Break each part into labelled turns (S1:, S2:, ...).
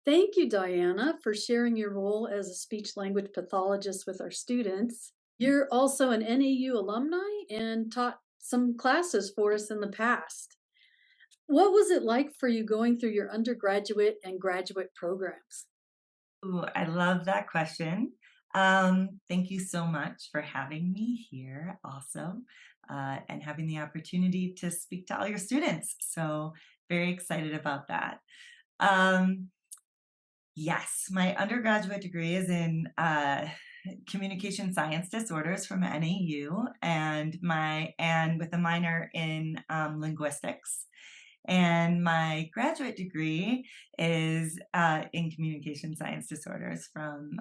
S1: Thank you, Diana, for sharing your role as a speech language pathologist with our students. You're also an NAU alumni and taught some classes for us in the past. What was it like for you going through your undergraduate and graduate programs?
S2: Ooh, I love that question. Thank you so much for having me here also, and having the opportunity to speak to all your students. So very excited about that. Um, yes, my undergraduate degree is in communication science disorders from NAU, and with a minor in linguistics. And my graduate degree is in communication science disorders from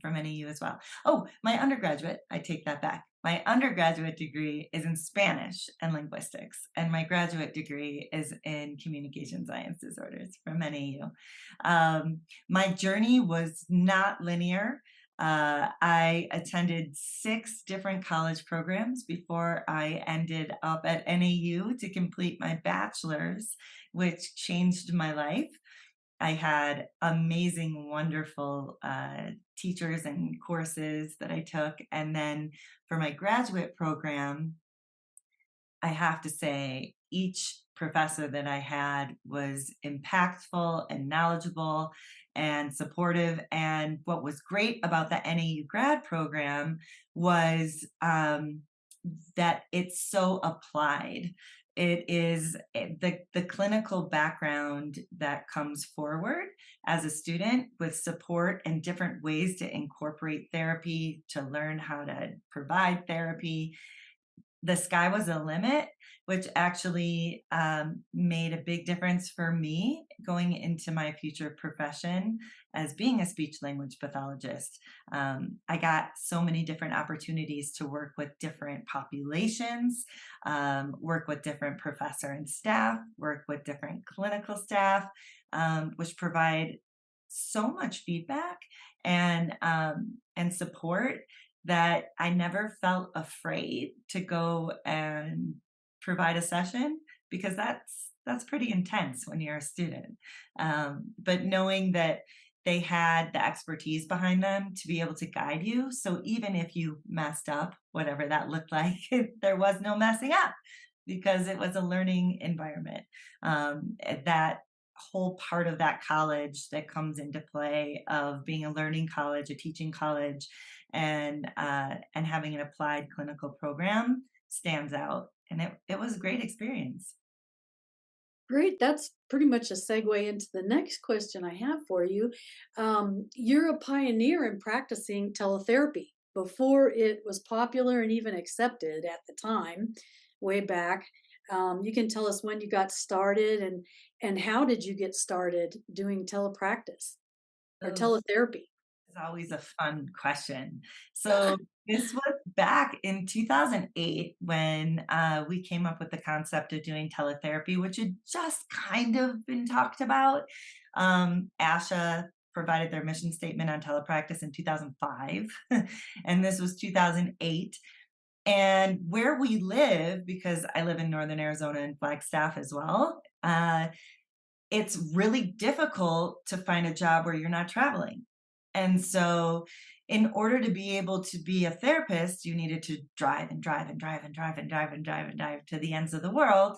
S2: NAU as well. Oh, my undergraduate, I take that back. My undergraduate degree is in Spanish and linguistics, and my graduate degree is in communication science disorders from NAU. My journey was not linear. I attended 6 different college programs before I ended up at NAU to complete my bachelor's, which changed my life. I had amazing, wonderful teachers and courses that I took. And then for my graduate program, I have to say, each professor that I had was impactful and knowledgeable and supportive. And what was great about the NAU grad program was that it's so applied. It is the clinical background that comes forward as a student with support and different ways to incorporate therapy, to learn how to provide therapy. The sky was the limit, which actually made a big difference for me going into my future profession as being a speech language pathologist. I got so many different opportunities to work with different populations, work with different professor and staff, work with different clinical staff, which provide so much feedback and support that I never felt afraid to go and provide a session, because that's pretty intense when you're a student. But knowing that they had the expertise behind them to be able to guide you, so even if you messed up, whatever that looked like, there was no messing up because it was a learning environment. That whole part of that college that comes into play of being a learning college, a teaching college, and having an applied clinical program stands out. And it was a great experience.
S1: Great. That's pretty much a segue into the next question I have for you. You're a pioneer in practicing teletherapy before it was popular and even accepted at the time, way back. You can tell us when you got started and how did you get started doing telepractice or
S2: Oh,
S1: teletherapy?
S2: it's always a fun question. So this was back in 2008 when we came up with the concept of doing teletherapy, which had just kind of been talked about. ASHA provided their mission statement on telepractice in 2005, and this was 2008. And where we live, because I live in Northern Arizona and Flagstaff as well, it's really difficult to find a job where you're not traveling. And so, in order to be able to be a therapist, you needed to drive and drive and drive and drive and drive and drive and drive to the ends of the world.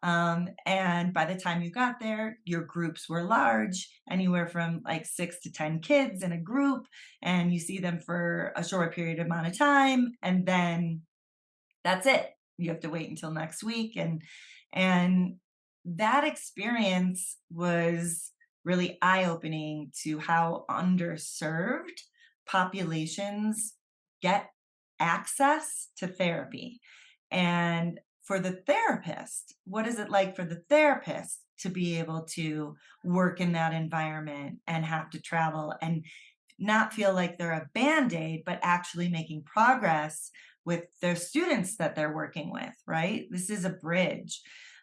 S2: And by the time you got there, your groups were large, anywhere from like 6 to 10 kids in a group, and you see them for a short period amount of time, and then that's it. You have to wait until next week. And that experience was really eye-opening to how underserved populations get access to therapy. And for the therapist, what is it like for the therapist to be able to work in that environment and have to travel and not feel like they're a band-aid, but actually making progress with their students that they're working with, right? This is a bridge.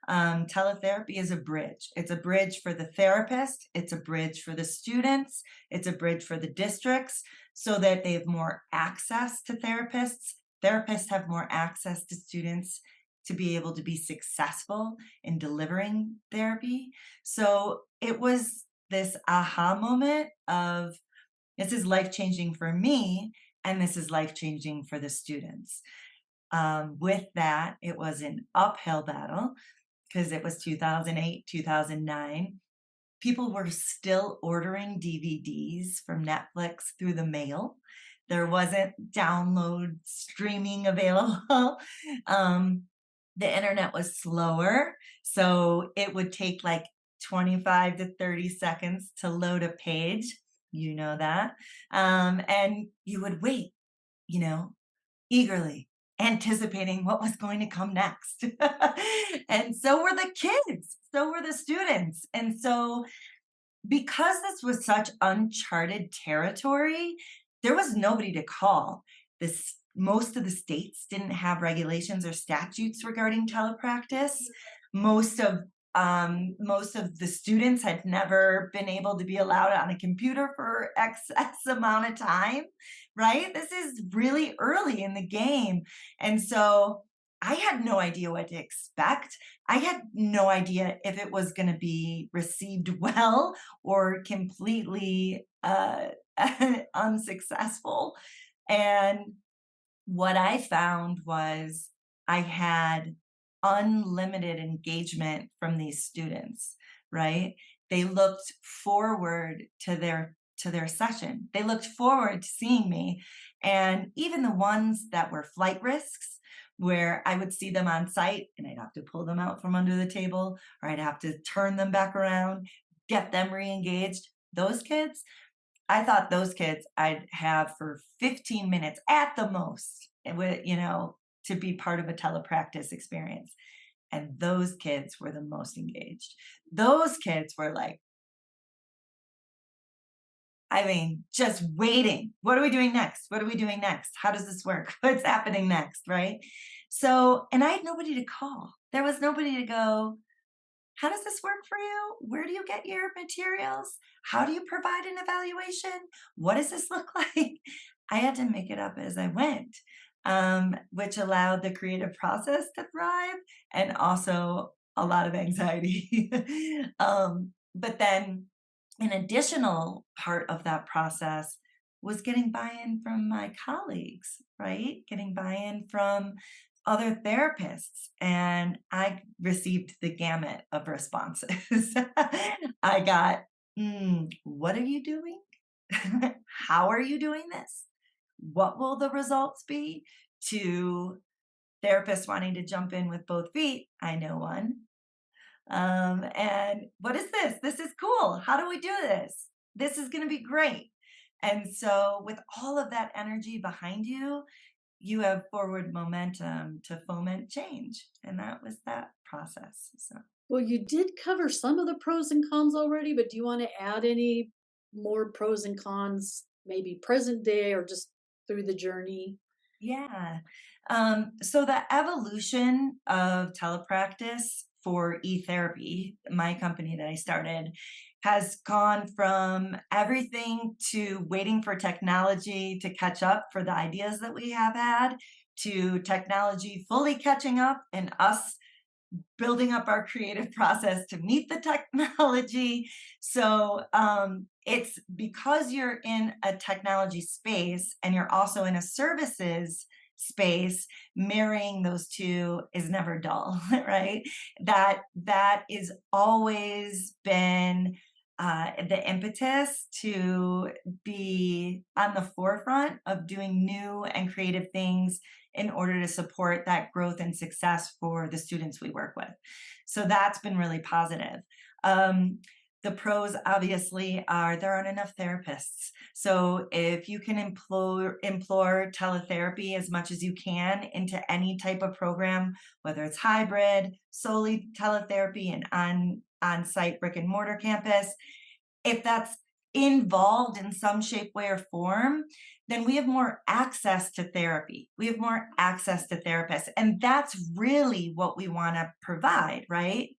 S2: Teletherapy is a bridge. It's a bridge for the therapist, it's a bridge for the students, it's a bridge for the districts so that they have more access to therapists. Therapists have more access to students to be able to be successful in delivering therapy. So it was this aha moment of this is life changing for me, and this is life changing for the students. With that, it was an uphill battle because it was 2008, 2009. People were still ordering DVDs from Netflix through the mail. There wasn't download streaming available. Um, the internet was slower, so it would take like 25 to 30 seconds to load a page. You know that. And you would wait, you know, eagerly anticipating what was going to come next. And so were the kids, so were the students. And so because this was such uncharted territory, there was nobody to call. This Most of the states didn't have regulations or statutes regarding telepractice. Most of the students had never been able to be allowed on a computer for excess amount of time, right? This is really early in the game. And so I had no idea what to expect. I had no idea if it was going to be received well or completely unsuccessful. And what I found was I had unlimited engagement from these students, right? They looked forward to their session. They looked forward to seeing me. And even the ones that were flight risks, where I would see them on site and I'd have to pull them out from under the table, or I'd have to turn them back around, get them re-engaged. Those kids, I thought those kids I'd have for 15 minutes at the most, to be part of a telepractice experience. And those kids were the most engaged. Those kids were like, I mean, just waiting. What are we doing next? What are we doing next? How does this work? What's happening next? Right. So, and I had nobody to call. There was nobody to go, how does this work for you? Where do you get your materials? How do you provide an evaluation? What does this look like? I had to make it up as I went, which allowed the creative process to thrive and also a lot of anxiety. But then an additional part of that process was getting buy-in from my colleagues, right? Getting buy-in from other therapists, and I received the gamut of responses. I got, what are you doing? How are you doing this? What will the results be? To therapists wanting to jump in with both feet. I know one. And what is this? This is cool. How do we do this? This is going to be great. And so, with all of that energy behind you, you have forward momentum to foment change. And that was that process. So,
S1: Well, you did cover some of the pros and cons already, but do you want to add any more pros and cons, maybe present day or just through the journey?
S2: yeah. So, the evolution of telepractice for e-therapy, my company that I started, has gone from everything to waiting for technology to catch up for the ideas that we have had, to technology fully catching up and us building up our creative process to meet the technology. So it's because you're in a technology space and you're also in a services space, marrying those two is never dull, right? That is always been the impetus to be on the forefront of doing new and creative things in order to support that growth and success for the students we work with. So that's been really positive. The pros obviously are there aren't enough therapists. So if you can implore teletherapy as much as you can into any type of program, whether it's hybrid, solely teletherapy, and on-site brick and mortar campus, if that's involved in some shape, way, or form, then we have more access to therapy. We have more access to therapists. And that's really what we want to provide, right?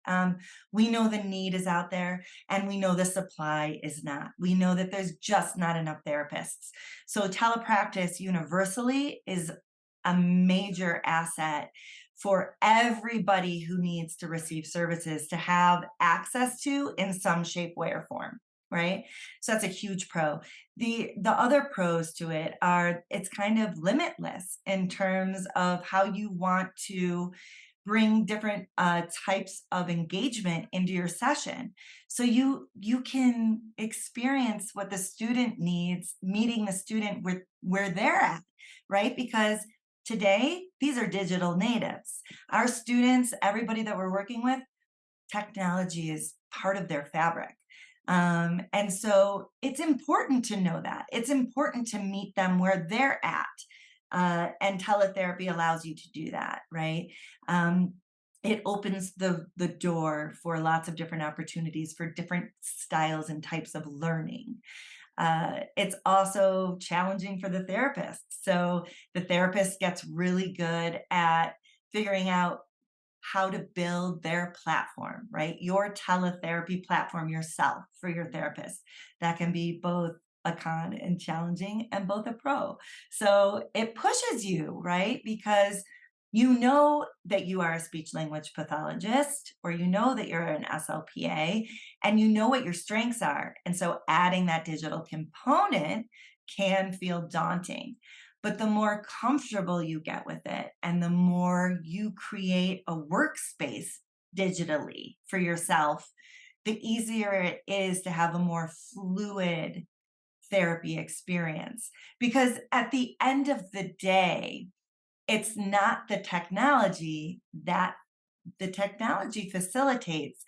S2: We know the need is out there and we know the supply is not. We know that there's just not enough therapists. So telepractice universally is a major asset for everybody who needs to receive services to have access to in some shape, way, or form. right? So that's a huge pro. The other pros to it are it's kind of limitless in terms of how you want to bring different types of engagement into your session. So you can experience what the student needs, meeting the student with where they're at, right? Because today these are digital natives. Our students, everybody that we're working with, technology is part of their fabric. And so it's important to know that. It's important to meet them where they're at. And teletherapy allows you to do that, right? Um, it opens the door for lots of different opportunities for different styles and types of learning. It's also challenging for the therapist. So the therapist gets really good at figuring out how to build their platform, right? Your teletherapy platform yourself for your therapist. That can be both a con and challenging and both a pro. So it pushes you, right? Because you know that you are a speech language pathologist or you know that you're an SLPA and you know what your strengths are. And so adding that digital component can feel daunting. But the more comfortable you get with it and the more you create a workspace digitally for yourself, the easier it is to have a more fluid therapy experience. Because at the end of the day, it's not the technology facilitates,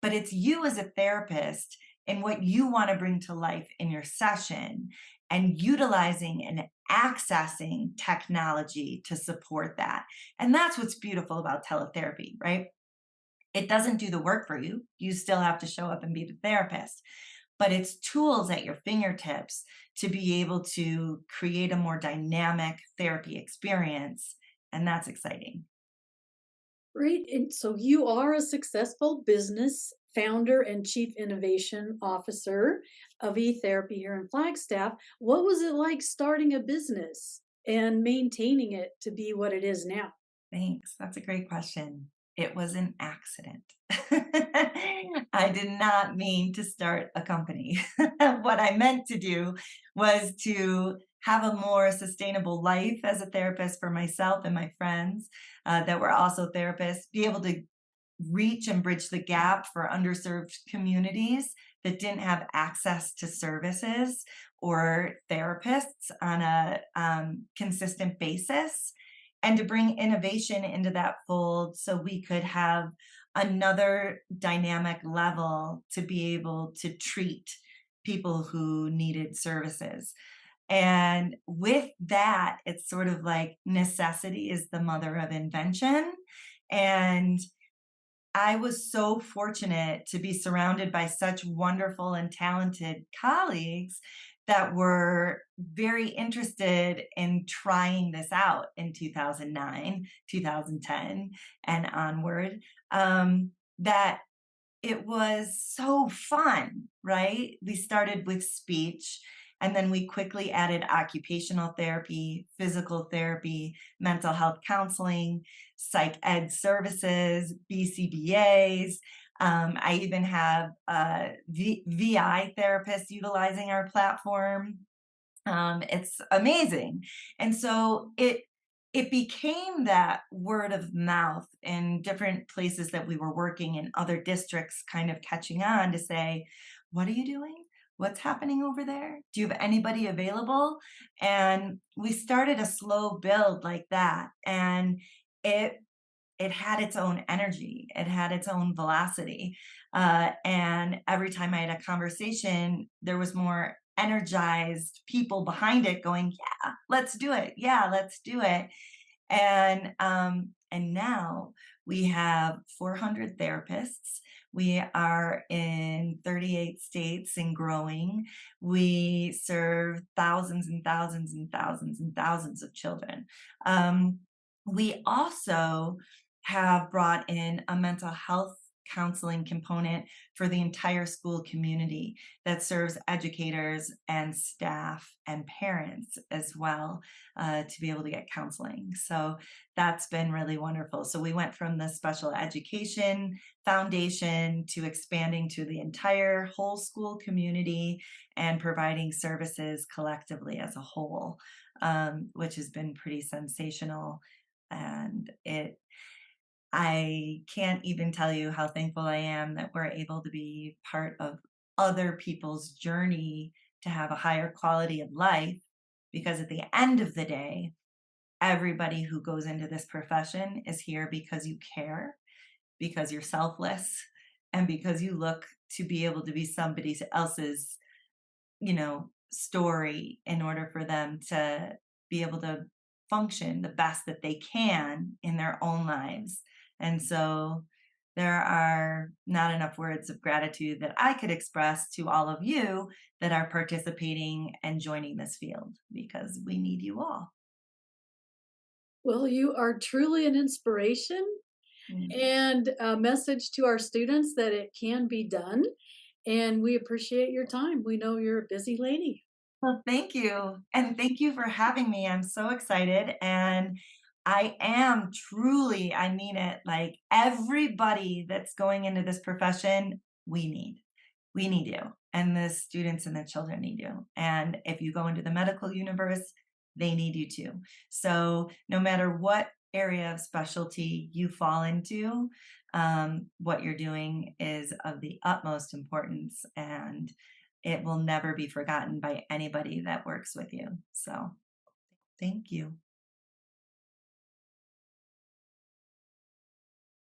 S2: but it's you as a therapist and what you want to bring to life in your session and utilizing and accessing technology to support that. And that's what's beautiful about teletherapy, right? It doesn't do the work for you. You still have to show up and be the therapist, but it's tools at your fingertips to be able to create a more dynamic therapy experience. And that's exciting.
S1: Great. And so you are a successful business founder and chief innovation officer of eTherapy here in Flagstaff. What was it like starting a business and maintaining it to be what it is now?
S2: Thanks. That's a great question. It was an accident. I did not mean to start a company. What I meant to do was to have a more sustainable life as a therapist for myself and my friends that were also therapists, be able to reach and bridge the gap for underserved communities that didn't have access to services or therapists on a consistent basis, and to bring innovation into that fold so we could have another dynamic level to be able to treat people who needed services. And with that, it's sort of like necessity is the mother of invention. And I was so fortunate to be surrounded by such wonderful and talented colleagues that were very interested in trying this out in 2009, 2010, and onward. That it was so fun, right? We started with speech and then we quickly added occupational therapy, physical therapy, mental health counseling, psych ed services, BCBAs. I even have VI therapists utilizing our platform. It's amazing. And so it became that word of mouth in different places that we were working in other districts kind of catching on to say, what are you doing? What's happening over there? Do you have anybody available? And we started a slow build like that. And it it had its own energy. It had its own velocity. And every time I had a conversation, there was more energized people behind it going, yeah, let's do it. Yeah, let's do it. And now we have 400 therapists. We are in 38 states and growing. We serve thousands and thousands and thousands and thousands of children. We also have brought in a mental health counseling component for the entire school community that serves educators and staff and parents as well, to be able to get counseling. So that's been really wonderful. So we went from the special education foundation to expanding to the entire whole school community and providing services collectively as a whole, which has been pretty sensational. And I can't even tell you how thankful I am that we're able to be part of other people's journey to have a higher quality of life. Because at the end of the day, everybody who goes into this profession is here because you care, because you're selfless, and because you look to be able to be somebody else's, story in order for them to be able to function the best that they can in their own lives. And so there are not enough words of gratitude that I could express to all of you that are participating and joining this field because we need you all.
S1: Well, you are truly an inspiration
S2: Mm.
S1: and a message to our students that it can be done. And we appreciate your time. We know you're a busy lady.
S2: Well, thank you. And thank you for having me. I'm so excited. And I am truly, I mean it, like everybody that's going into this profession, we need. We need you. And the students and the children need you. And if you go into the medical universe, they need you too. So no matter what area of specialty you fall into, what you're doing is of the utmost importance. And it will never be forgotten by anybody that works with you. So thank you.